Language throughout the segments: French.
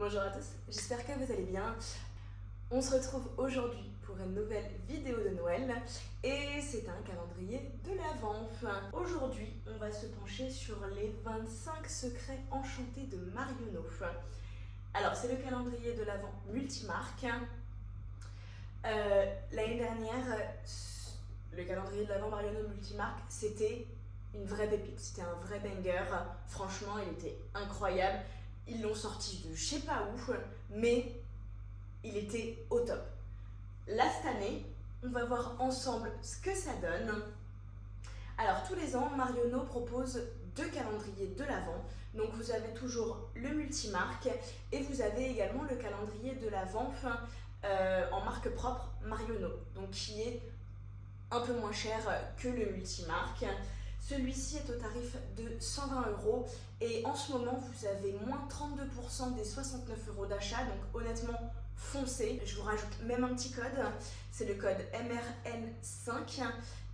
Bonjour à tous, j'espère que vous allez bien. On se retrouve aujourd'hui pour une nouvelle vidéo de Noël et c'est un calendrier de l'Avent. Aujourd'hui, on va se pencher sur les 25 secrets enchantés de Marionneau. Alors, c'est le calendrier de l'Avent multimarque. L'année dernière, le calendrier de l'Avent Marionneau multimarque, c'était une vraie pépite, c'était un vrai banger. Franchement, il était incroyable. Ils l'ont sorti de je sais pas où, mais il était au top. Là, cette année, on va voir ensemble ce que ça donne. Alors, tous les ans, Marionneau propose deux calendriers de l'Avent. Donc, vous avez toujours le multimarque et vous avez également le calendrier de l'Avent en marque propre Marionneau, donc qui est un peu moins cher que le multimarque. Celui-ci est au tarif de 120 € et en ce moment vous avez moins 32% des 69 € d'achat, donc honnêtement foncez. Je vous rajoute même un petit code, c'est le code MRN5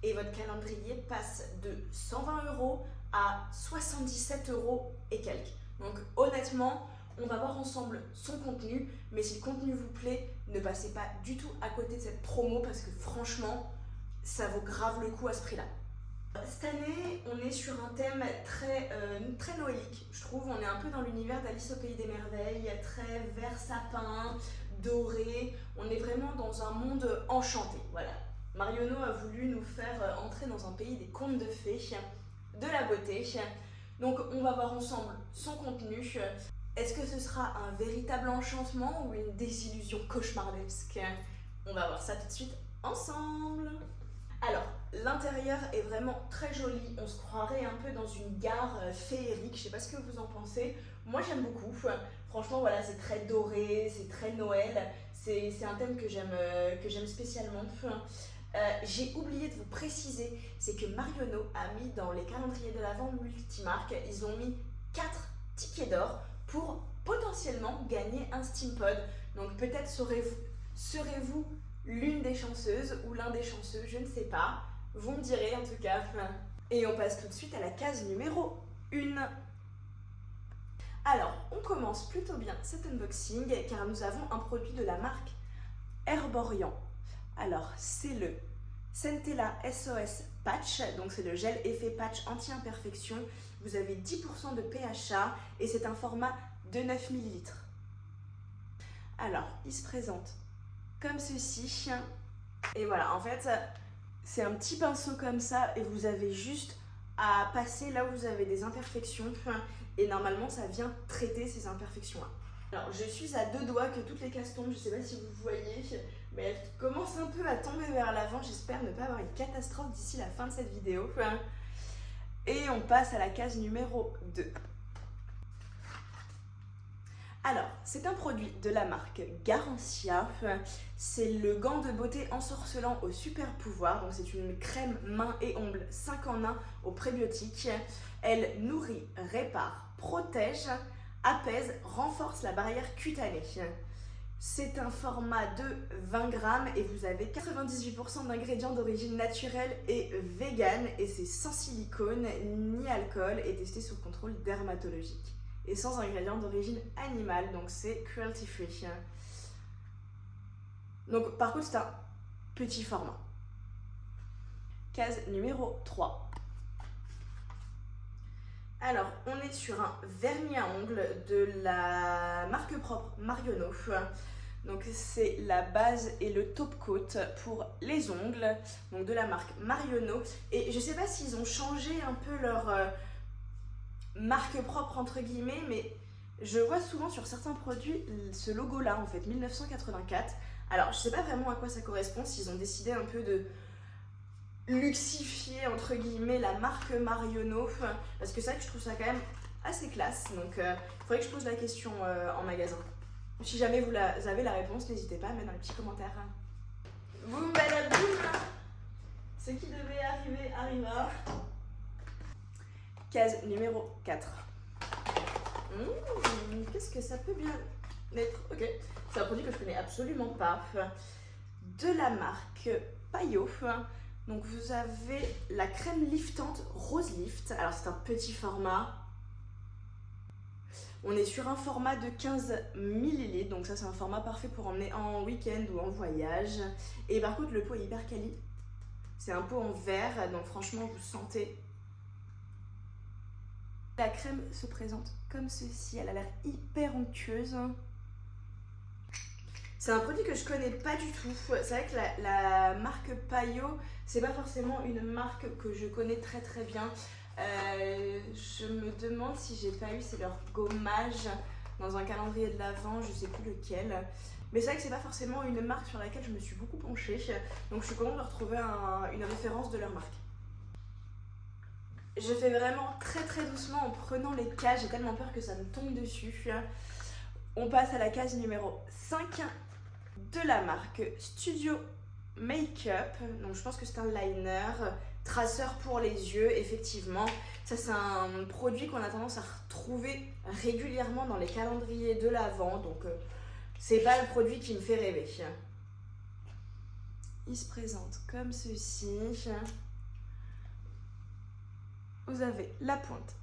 et votre calendrier passe de 120 € à 77 € et quelques. Donc honnêtement, on va voir ensemble son contenu, mais si le contenu vous plaît, ne passez pas du tout à côté de cette promo parce que franchement, ça vaut grave le coup à ce prix-là. Cette année, on est sur un thème très noëlique, je trouve. On est un peu dans l'univers d'Alice au Pays des Merveilles, très vert sapin, doré. On est vraiment dans un monde enchanté. Voilà. Marionneau a voulu nous faire entrer dans un pays des contes de fées, de la beauté. Donc, on va voir ensemble son contenu. Est-ce que ce sera un véritable enchantement ou une désillusion cauchemardesque? On va voir ça tout de suite ensemble. Alors, l'intérieur est vraiment très joli, on se croirait un peu dans une gare féerique, je sais pas ce que vous en pensez, moi j'aime beaucoup, franchement voilà, c'est très doré, c'est très Noël, c'est un thème que j'aime spécialement. J'ai oublié de vous préciser, c'est que Marionneau a mis dans les calendriers de l'Avent multimarque, ils ont mis 4 tickets d'or pour potentiellement gagner un Steampod, donc peut-être serez-vous l'une des chanceuses ou l'un des chanceux, je ne sais pas. Vous me direz en tout cas. Et on passe tout de suite à la case numéro 1. Alors, on commence plutôt bien cet unboxing car nous avons un produit de la marque Herborian. Alors, c'est le Centella SOS Patch, donc c'est le gel effet patch anti-imperfection. Vous avez 10% de PHA et c'est un format de 9 ml. Alors, il se présente comme ceci, et voilà, en fait c'est un petit pinceau comme ça et vous avez juste à passer là où vous avez des imperfections et normalement ça vient traiter ces imperfections là. Alors je suis à deux doigts que toutes les cases tombent, je sais pas si vous voyez, mais elles commencent un peu à tomber vers l'avant. J'espère ne pas avoir une catastrophe d'ici la fin de cette vidéo. Et on passe à la case numéro 2. Alors, c'est un produit de la marque Garancia, c'est le gant de beauté ensorcelant au super pouvoir, donc c'est une crème main et ongles 5 en 1 au prébiotique. Elle nourrit, répare, protège, apaise, renforce la barrière cutanée. C'est un format de 20 grammes et vous avez 98% d'ingrédients d'origine naturelle et vegan et c'est sans silicone ni alcool et testé sous contrôle dermatologique. Et sans ingrédients d'origine animale, donc c'est cruelty free. Donc par contre c'est un petit format. Case numéro 3. Alors on est sur un vernis à ongles de la marque propre Marionneau. Donc c'est la base et le top coat pour les ongles, donc de la marque Marionneau. Et je sais pas s'ils ont changé un peu leur marque propre entre guillemets, mais je vois souvent sur certains produits ce logo là en fait, 1984. Alors je sais pas vraiment à quoi ça correspond, s'ils ont décidé un peu de luxifier entre guillemets la marque Marionneau, parce que c'est vrai que je trouve ça quand même assez classe, donc il faudrait que je pose la question en magasin. Si jamais vous avez la réponse, n'hésitez pas à mettre dans les petits commentaires. Boum badaboum, ce qui devait arriver arriva. Case numéro 4. Qu'est-ce que ça peut bien être? Ok, c'est un produit que je connais absolument pas. De la marque Payot. Donc vous avez la crème liftante Rose Lift. Alors c'est un petit format. On est sur un format de 15 ml, donc ça c'est un format parfait pour emmener en week-end ou en voyage. Et par contre le pot est hyper quali. C'est un pot en verre, donc franchement vous sentez. La crème se présente comme ceci, elle a l'air hyper onctueuse. C'est un produit que je connais pas du tout. C'est vrai que la marque Paillot, c'est pas forcément une marque que je connais très très bien. Je me demande si j'ai pas eu, c'est leur gommage dans un calendrier de l'Avent, je sais plus lequel. Mais c'est vrai que c'est pas forcément une marque sur laquelle je me suis beaucoup penchée. Donc je suis contente de retrouver une référence de leur marque. Je fais vraiment très très doucement en prenant les cases, j'ai tellement peur que ça me tombe dessus. On passe à la case numéro 5 de la marque Studio Makeup. Donc je pense que c'est un liner, traceur pour les yeux, effectivement. Ça c'est un produit qu'on a tendance à retrouver régulièrement dans les calendriers de l'Avent. Donc c'est pas le produit qui me fait rêver. Il se présente comme ceci. Vous avez la pointe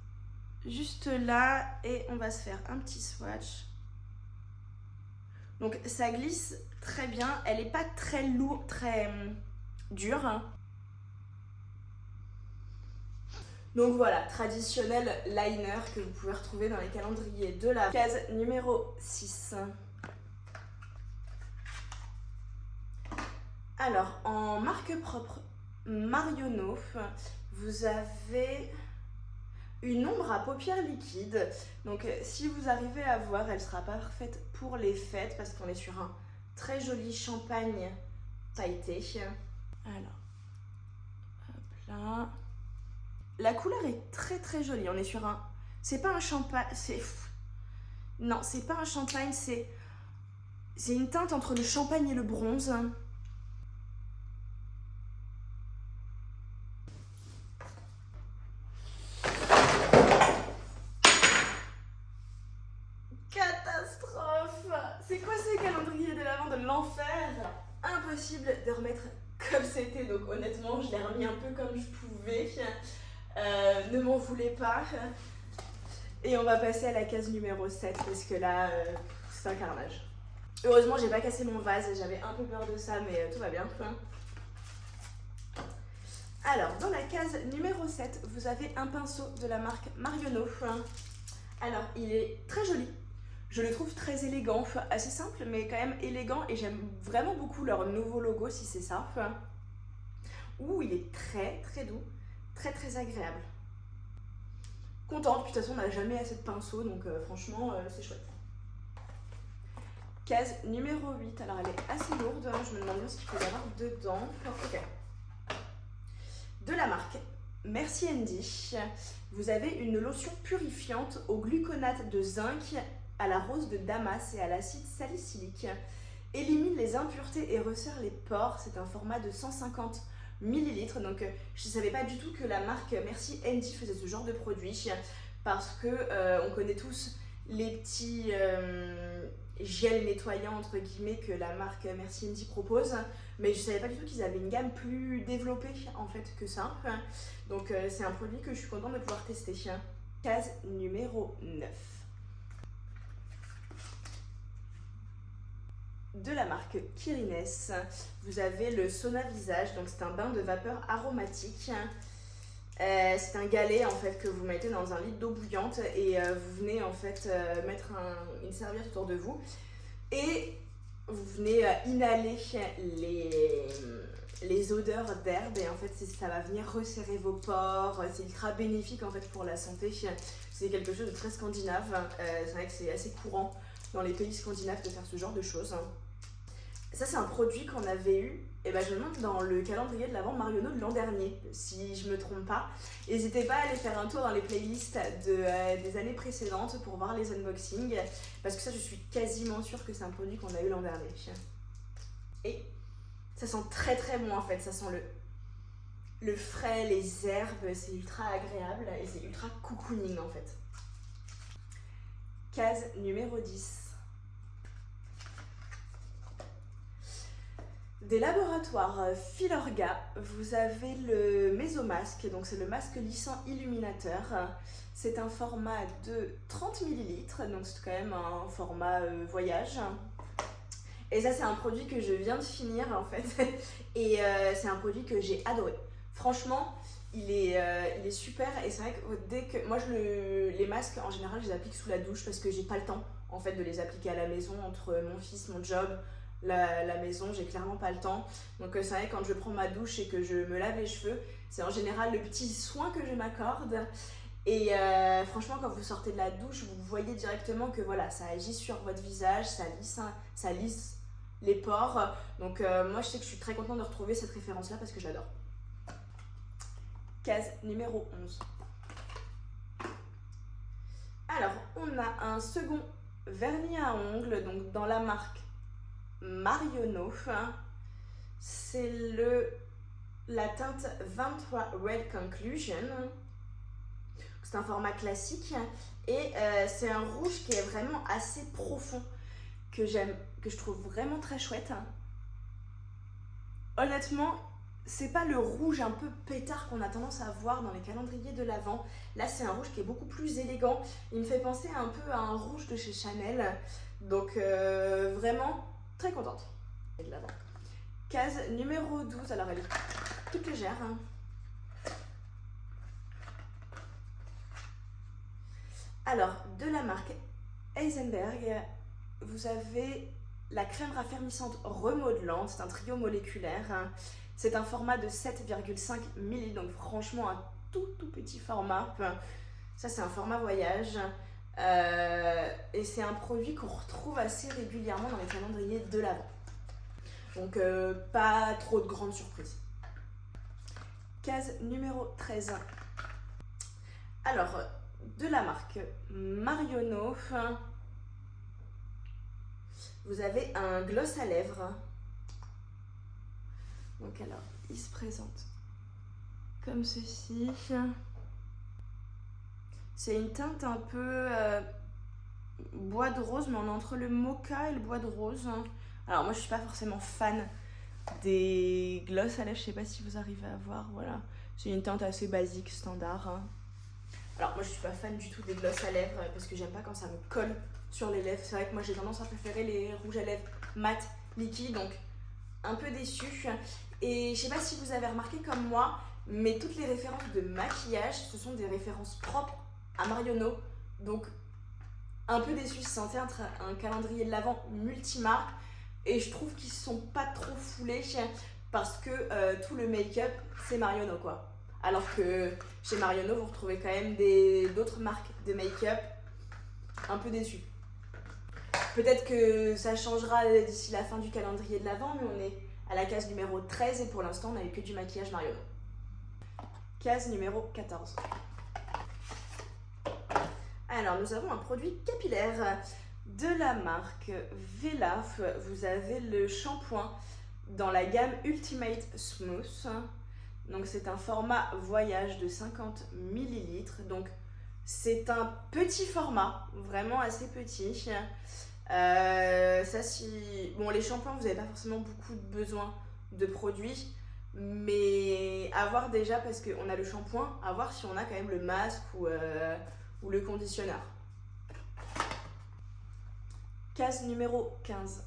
juste là et on va se faire un petit swatch. Donc ça glisse très bien, elle n'est pas très lourde, très dure. Donc voilà, traditionnel liner que vous pouvez retrouver dans les calendriers de la case numéro 6. Alors en marque propre Marionneau, vous avez une ombre à paupières liquides. Donc si vous arrivez à voir, elle sera parfaite pour les fêtes parce qu'on est sur un très joli champagne pailleté. Alors, hop là. La couleur est très très jolie. On est sur un... C'est pas un champagne... Non, c'est pas un champagne, c'est une teinte entre le champagne et le bronze. Catastrophe! C'est quoi ce calendrier de l'Avent de l'enfer? Impossible de remettre comme c'était, donc honnêtement je l'ai remis un peu comme je pouvais. Ne m'en voulez pas. Et on va passer à la case numéro 7 parce que là c'est un carnage. Heureusement j'ai pas cassé mon vase, j'avais un peu peur de ça mais tout va bien. Alors dans la case numéro 7 vous avez un pinceau de la marque Marionneau. Alors il est très joli. Je le trouve très élégant, assez simple mais quand même élégant et j'aime vraiment beaucoup leur nouveau logo si c'est ça. Ouh, il est très très doux, très très agréable. Contente, puis de toute façon on n'a jamais assez de pinceaux donc franchement c'est chouette. Case numéro 8, alors elle est assez lourde, je me demande bien ce qu'il peut y avoir dedans. Ok. De la marque Merci Andy, vous avez une lotion purifiante au gluconate de zinc, à la rose de Damas et à l'acide salicylique. Élimine les impuretés et resserre les pores. C'est un format de 150 ml. Donc je ne savais pas du tout que la marque Merci Andy faisait ce genre de produit parce que on connaît tous les petits gels nettoyants entre guillemets que la marque Merci Andy propose. Mais je ne savais pas du tout qu'ils avaient une gamme plus développée en fait que ça. Donc c'est un produit que je suis contente de pouvoir tester. Case numéro 9. De la marque Kirines, vous avez le sauna visage, donc c'est un bain de vapeur aromatique. C'est un galet en fait que vous mettez dans un litre d'eau bouillante et vous venez en fait mettre une serviette autour de vous et vous venez inhaler les odeurs d'herbe et en fait ça va venir resserrer vos pores. C'est ultra bénéfique en fait pour la santé. C'est quelque chose de très scandinave. C'est vrai que c'est assez courant dans les pays scandinaves de faire ce genre de choses. Ça c'est un produit qu'on avait eu, et ben je me demande dans le calendrier de l'Avent Marionneau de l'an dernier, si je me trompe pas. N'hésitez pas à aller faire un tour dans les playlists des années précédentes pour voir les unboxings, parce que ça je suis quasiment sûre que c'est un produit qu'on a eu l'an dernier. Et ça sent très très bon en fait, ça sent le frais, les herbes, c'est ultra agréable et c'est ultra cocooning en fait. Case numéro 10. Des laboratoires Filorga, vous avez le Mésomasque, donc c'est le masque lissant illuminateur. C'est un format de 30 ml, donc c'est quand même un format voyage. Et ça c'est un produit que je viens de finir en fait, et c'est un produit que j'ai adoré. Franchement, il est super, et c'est vrai que dès que... Moi les masques en général je les applique sous la douche parce que j'ai pas le temps en fait de les appliquer à la maison entre mon fils, mon job, la maison, j'ai clairement pas le temps. Donc c'est vrai, quand je prends ma douche et que je me lave les cheveux, c'est en général le petit soin que je m'accorde. Et franchement, quand vous sortez de la douche, vous voyez directement que voilà, ça agit sur votre visage, ça lisse les pores. Donc moi je sais que je suis très contente de retrouver cette référence là parce que j'adore. Case numéro 11. Alors on a un second vernis à ongles, donc dans la marque Marionneau. C'est la teinte 23 Red Conclusion. C'est un format classique et c'est un rouge qui est vraiment assez profond, que j'aime, que je trouve vraiment très chouette. Honnêtement, c'est pas le rouge un peu pétard qu'on a tendance à voir dans les calendriers de l'Avent. Là, c'est un rouge qui est beaucoup plus élégant. Il me fait penser un peu à un rouge de chez Chanel. Donc vraiment très contente de l'Avent. Case numéro 12, alors elle est toute légère. Alors, de la marque Heisenberg, vous avez la crème raffermissante remodelante, c'est un trio moléculaire. C'est un format de 7,5 ml, donc franchement un tout petit format. Ça c'est un format voyage. Et c'est un produit qu'on retrouve assez régulièrement dans les calendriers de l'Avent. Donc pas trop de grandes surprises. Case numéro 13. Alors, de la marque Marionneau, vous avez un gloss à lèvres. Donc alors, il se présente comme ceci. C'est une teinte un peu bois de rose, mais on est entre le mocha et le bois de rose. Alors moi je suis pas forcément fan des gloss à lèvres, je sais pas si vous arrivez à voir, voilà. C'est une teinte assez basique, standard. Alors moi je suis pas fan du tout des gloss à lèvres parce que j'aime pas quand ça me colle sur les lèvres. C'est vrai que moi j'ai tendance à préférer les rouges à lèvres mat, liquides, donc un peu déçue. Et je sais pas si vous avez remarqué comme moi, mais toutes les références de maquillage, ce sont des références propres à Marionneau. Donc un peu déçue, je sentais un calendrier de l'Avent multimarque. Et je trouve qu'ils sont pas trop foulés parce que tout le make-up c'est Marionneau quoi. Alors que chez Marionneau vous retrouvez quand même d'autres marques de make-up. Un peu déçue. Peut-être que ça changera d'ici la fin du calendrier de l'Avent, mais on est à la case numéro 13 et pour l'instant on n'a eu que du maquillage Marionneau. Case numéro 14. Alors nous avons un produit capillaire de la marque Vela. Vous avez le shampoing dans la gamme Ultimate Smooth. Donc c'est un format voyage de 50 ml. Donc c'est un petit format, vraiment assez petit. Bon, les shampoings, vous n'avez pas forcément beaucoup besoin de produits, mais à voir déjà parce qu'on a le shampoing, à voir si on a quand même le masque ou le conditionneur. Case numéro 15.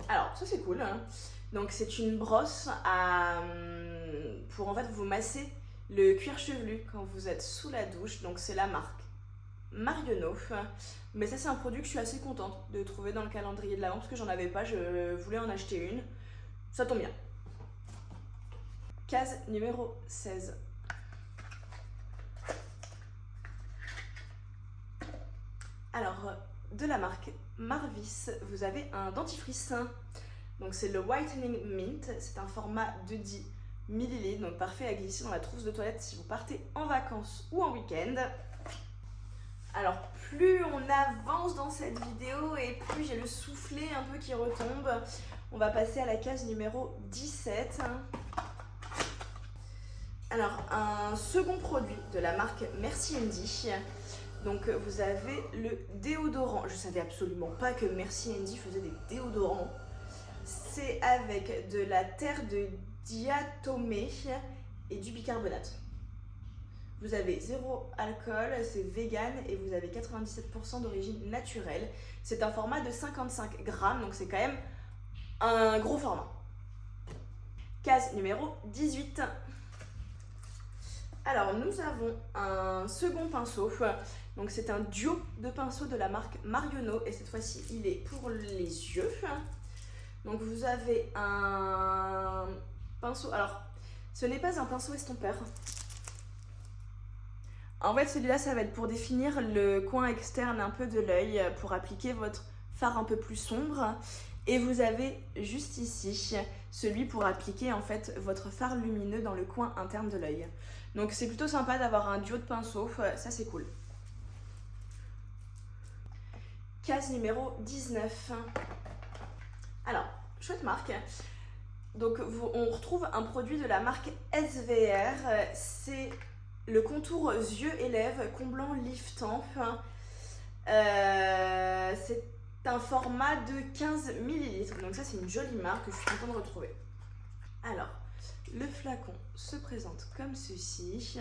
Alors, ça c'est cool. Donc, c'est une brosse pour en fait vous masser le cuir chevelu quand vous êtes sous la douche. Donc, c'est la marque Marionneau. Mais ça, c'est un produit que je suis assez contente de trouver dans le calendrier de l'Avent parce que j'en avais pas, je voulais en acheter une. Ça tombe bien. Case numéro 16. Alors, de la marque Marvis, vous avez un dentifrice. Donc c'est le Whitening Mint, c'est un format de 10 ml, donc parfait à glisser dans la trousse de toilette si vous partez en vacances ou en week-end. Alors plus on avance dans cette vidéo et plus j'ai le soufflet un peu qui retombe, on va passer à la case numéro 17. Alors un second produit de la marque Merci Andy. Donc vous avez le déodorant. Je savais absolument pas que Merci Andy faisait des déodorants. c'est avec de la terre de diatomée et du bicarbonate. Vous avez 0 alcool, c'est vegan et vous avez 97% d'origine naturelle. C'est un format de 55 grammes, donc c'est quand même un gros format. Case numéro 18. Alors, nous avons un second pinceau. Donc, c'est un duo de pinceaux de la marque Marionneau. Et cette fois-ci, il est pour les yeux. Donc, vous avez un pinceau. Alors, ce n'est pas un pinceau estompeur. En fait, celui-là, ça va être pour définir le coin externe un peu de l'œil, pour appliquer votre fard un peu plus sombre. Et vous avez juste ici celui pour appliquer en fait votre fard lumineux dans le coin interne de l'œil. Donc c'est plutôt sympa d'avoir un duo de pinceaux, ça c'est cool. Case numéro 19. Alors, chouette marque. Donc on retrouve un produit de la marque SVR, c'est le contour yeux et lèvres comblant liftant. C'est un format de 15 ml. Donc ça c'est une jolie marque que je suis contente de retrouver. Alors, le flacon se présente comme ceci.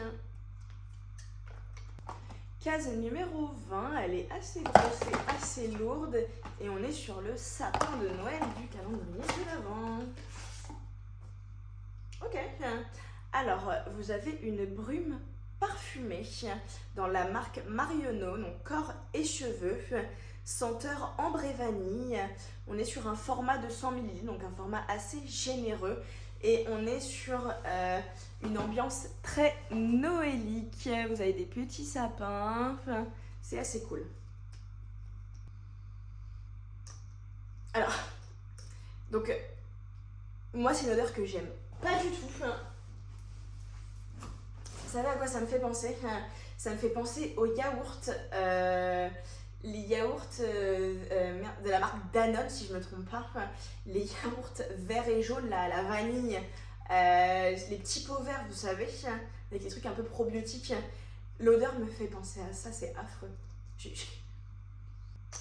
Case numéro 20, elle est assez grosse et assez lourde. Et on est sur le sapin de Noël du calendrier de l'Avent. Ok. Alors, vous avez une brume parfumée dans la marque Marionneau, donc corps et cheveux. Senteur ambre et vanille. On est sur un format de 100 ml, donc un format assez généreux. Et on est sur une ambiance très noélique. Vous avez des petits sapins. Enfin, c'est assez cool. Alors, donc, moi, c'est une odeur que j'aime pas du tout. Vous savez à quoi ça me fait penser? Ça me fait penser aux yaourts. Les yaourts de la marque Danone, si je ne me trompe pas, les yaourts verts et jaunes, la vanille, les petits pots verts, vous savez, avec les trucs un peu probiotiques. L'odeur me fait penser à ça, c'est affreux.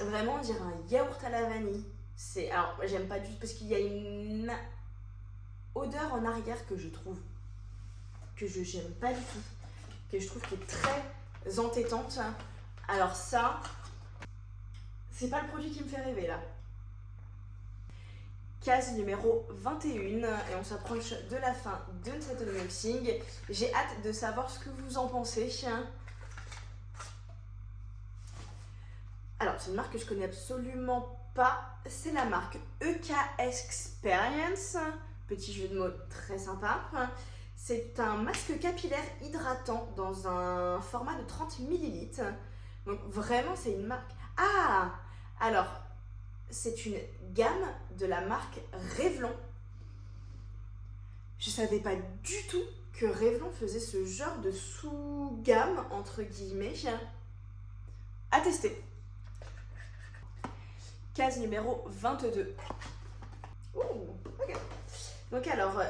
Vraiment, on dirait un yaourt à la vanille. Alors, j'aime pas du tout parce qu'il y a une odeur en arrière que je trouve que j'aime pas du tout, que je trouve qui est très entêtante. Alors ça, c'est pas le produit qui me fait rêver là. Case numéro 21 et on s'approche de la fin de cet unboxing. J'ai hâte de savoir ce que vous en pensez. Alors, c'est une marque que je connais absolument pas. C'est la marque EK Experience. Petit jeu de mots très sympa. C'est un masque capillaire hydratant dans un format de 30 ml. Donc vraiment, c'est une marque... Ah! Alors, c'est une gamme de la marque Revlon. Je savais pas du tout que Revlon faisait ce genre de sous-gamme, entre guillemets. À tester. Case numéro 22. Ouh, ok. Donc alors,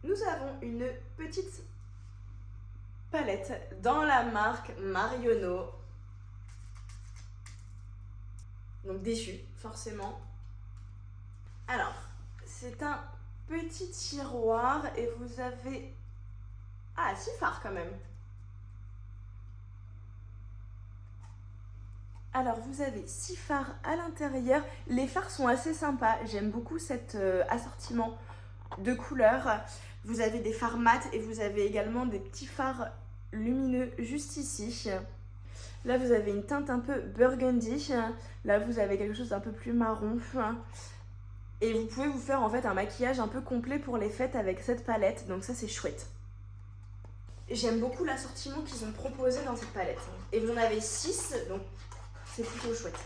nous avons une petite palette dans la marque Marionneau. Donc déçu, forcément. Alors, c'est un petit tiroir et vous avez... Ah, 6 fards quand même. Alors, vous avez 6 fards à l'intérieur. Les fards sont assez sympas. J'aime beaucoup cet assortiment de couleurs. Vous avez des fards mat et vous avez également des petits fards lumineux juste ici. Là, vous avez une teinte un peu burgundy. Là, vous avez quelque chose d'un peu plus marron. Et vous pouvez vous faire en fait un maquillage un peu complet pour les fêtes avec cette palette. Donc ça, c'est chouette. J'aime beaucoup l'assortiment qu'ils ont proposé dans cette palette. Et vous en avez 6, donc c'est plutôt chouette.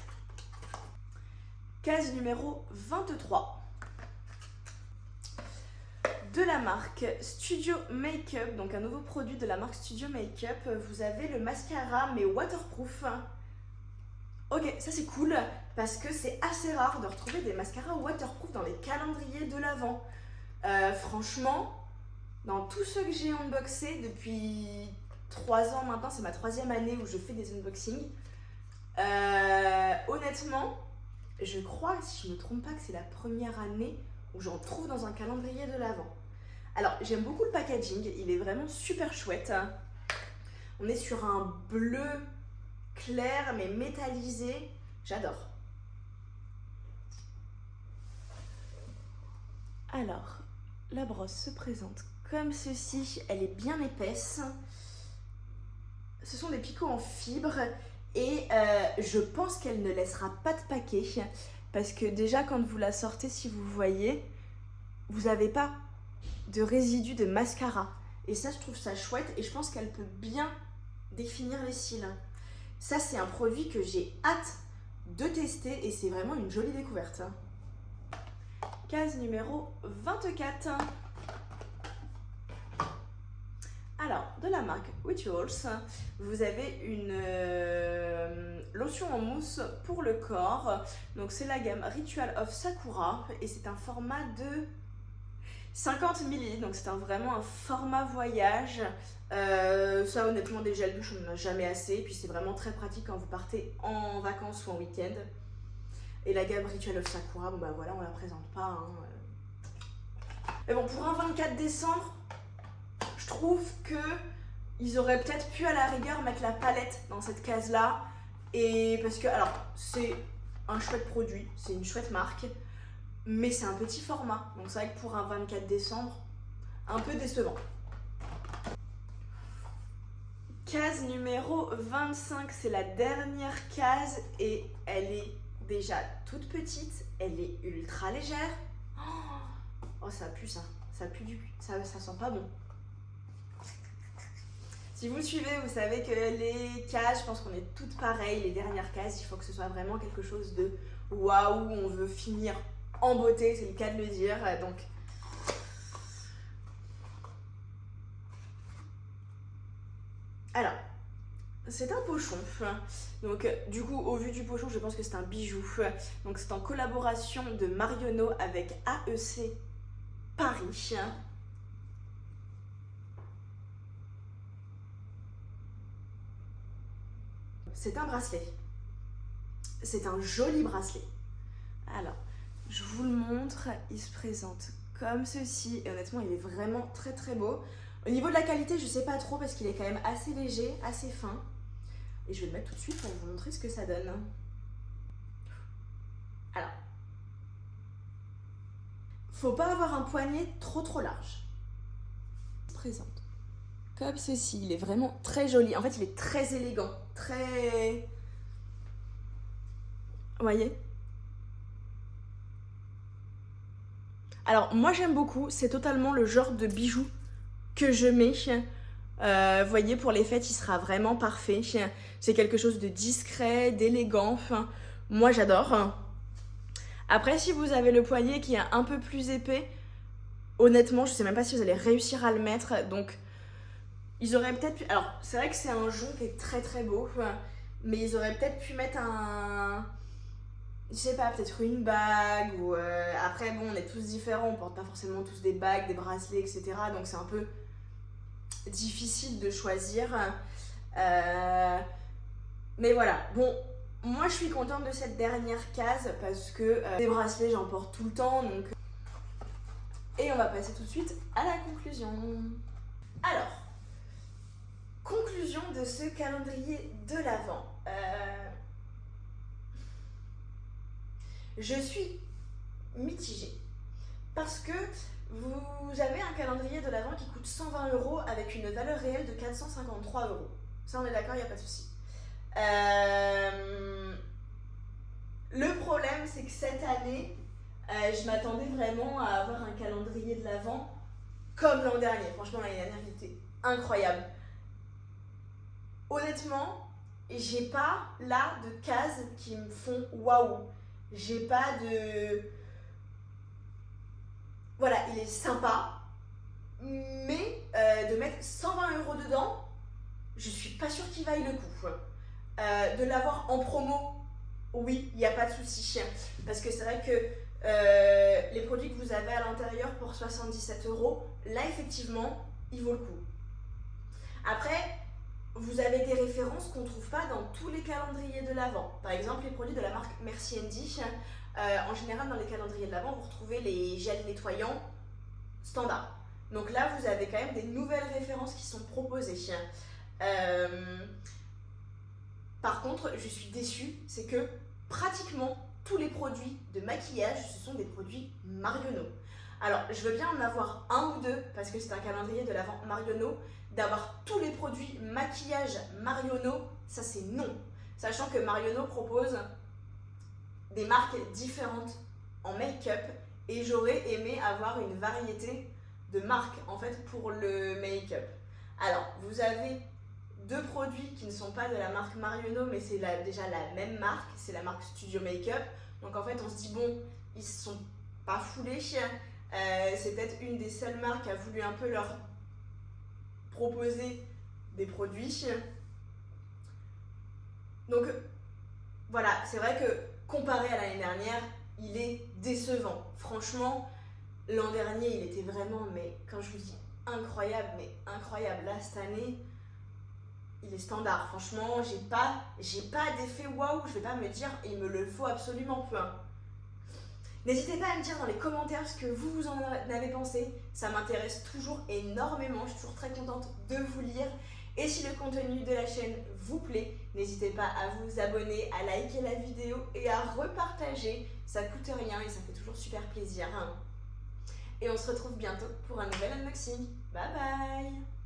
Case numéro 23. De la marque Studio Makeup, donc un nouveau produit de la marque Studio Makeup, vous avez le mascara mais waterproof. Ok, ça c'est cool parce que c'est assez rare de retrouver des mascaras waterproof dans les calendriers de l'Avent. Franchement, dans tous ceux que j'ai unboxés depuis 3 ans maintenant, c'est ma 3e année où je fais des unboxings. Honnêtement, je crois, si je ne me trompe pas, que c'est la première année où j'en trouve dans un calendrier de l'Avent. Alors, j'aime beaucoup le packaging, il est vraiment super chouette. On est sur un bleu clair mais métallisé, j'adore. Alors, la brosse se présente comme ceci, elle est bien épaisse. Ce sont des picots en fibre et je pense qu'elle ne laissera pas de paquet parce que déjà quand vous la sortez, si vous voyez, vous n'avez pas de résidus de mascara. Et ça, je trouve ça chouette et je pense qu'elle peut bien définir les cils. Ça, c'est un produit que j'ai hâte de tester et c'est vraiment une jolie découverte. Case numéro 24. Alors, de la marque Rituals, vous avez une lotion en mousse pour le corps. Donc, c'est la gamme Ritual of Sakura et c'est un format de 50 ml. Donc, c'est vraiment un format voyage. Ça, honnêtement, des gels douche, on n'en a jamais assez. Et puis, c'est vraiment très pratique quand vous partez en vacances ou en week-end. Et la gamme Ritual of Sakura, bon bah voilà, on la présente pas. Hein. Mais bon, pour un 24 décembre, je trouve que ils auraient peut-être pu à la rigueur mettre la palette dans cette case-là. Et parce que, alors, c'est un chouette produit, c'est une chouette marque, mais c'est un petit format. Donc c'est vrai que pour un 24 décembre, un peu décevant. Case numéro 25, c'est la dernière case et elle est déjà toute petite, elle est ultra légère. Oh, ça pue ça, ça pue ça sent pas bon. Si vous me suivez, vous savez que les cases, je pense qu'on est toutes pareilles, les dernières cases, il faut que ce soit vraiment quelque chose de waouh, on veut finir en beauté, c'est le cas de le dire, donc... Alors, c'est un pochon, donc du coup au vu du pochon je pense que c'est un bijou, donc c'est en collaboration de Marionneau avec AEC Paris. C'est un bracelet, c'est un joli bracelet. Alors je vous le montre, il se présente comme ceci et honnêtement il est vraiment très très beau. Au niveau de la qualité je sais pas trop parce qu'il est quand même assez léger, assez fin. Et je vais le mettre tout de suite pour vous montrer ce que ça donne. Alors, faut pas avoir un poignet trop large. Il se présente comme ceci, il est vraiment très joli. En fait, il est très élégant, très... Vous voyez? Alors, moi j'aime beaucoup, c'est totalement le genre de bijou que je mets. Vous voyez, pour les fêtes, il sera vraiment parfait. C'est quelque chose de discret, d'élégant. Enfin, moi, j'adore. Après, si vous avez le poignet qui est un peu plus épais, honnêtement, je sais même pas si vous allez réussir à le mettre. Donc, ils auraient peut-être pu... Alors, c'est vrai que c'est un jonc qui est très très beau. Mais ils auraient peut-être pu mettre un... Je sais pas, peut-être une bague. Ou après, bon, on est tous différents. On porte pas forcément tous des bagues, des bracelets, etc. Donc, c'est un peu... difficile de choisir, mais voilà. Bon, moi je suis contente de cette dernière case parce que les bracelets j'en porte tout le temps, donc... Et on va passer tout de suite à la conclusion. Alors, conclusion de ce calendrier de l'Avent. Je suis mitigée parce que vous avez un calendrier de l'Avent qui coûte 120 € avec une valeur réelle de 453 €. Ça, on est d'accord, il n'y a pas de souci. Le problème, c'est que cette année, je m'attendais vraiment à avoir un calendrier de l'Avent comme l'an dernier. Franchement, l'année dernière, il était incroyable. Honnêtement, j'ai pas là de cases qui me font waouh. J'ai pas de... Voilà, il est sympa, mais de mettre 120 € dedans, je suis pas sûre qu'il vaille le coup. De l'avoir en promo, oui, il n'y a pas de souci. Parce que c'est vrai que les produits que vous avez à l'intérieur pour 77 €, là effectivement, il vaut le coup. Après, vous avez des références qu'on ne trouve pas dans tous les calendriers de l'Avent. Par exemple, les produits de la marque Merci Andy, En général, dans les calendriers de l'Avent, vous retrouvez les gels nettoyants standards. Donc là, vous avez quand même des nouvelles références qui sont proposées. Par contre, je suis déçue, c'est que pratiquement tous les produits de maquillage, ce sont des produits Marionneau. Alors, je veux bien en avoir un ou deux, parce que c'est un calendrier de l'Avent Marionneau. D'avoir tous les produits maquillage Marionneau, ça c'est non. Sachant que Marionneau propose des marques différentes en make-up et j'aurais aimé avoir une variété de marques en fait pour le make-up. Alors, vous avez deux produits qui ne sont pas de la marque Marionneau, mais c'est déjà la même marque, c'est la marque Studio Makeup. Donc en fait, on se dit bon, ils se sont pas foulés. C'est peut-être une des seules marques qui a voulu un peu leur proposer des produits. Donc voilà, c'est vrai que comparé à l'année dernière, il est décevant. Franchement, l'an dernier, il était vraiment, mais quand je vous dis incroyable, mais incroyable. Là, cette année, il est standard. Franchement, j'ai pas d'effet waouh. Je vais pas me dire, il me le faut absolument pas. N'hésitez pas à me dire dans les commentaires ce que vous en avez pensé. Ça m'intéresse toujours énormément. Je suis toujours très contente de vous lire. Et si le contenu de la chaîne vous plaît, n'hésitez pas à vous abonner, à liker la vidéo et à repartager. Ça coûte rien et ça fait toujours super plaisir. Et on se retrouve bientôt pour un nouvel unboxing. Bye bye!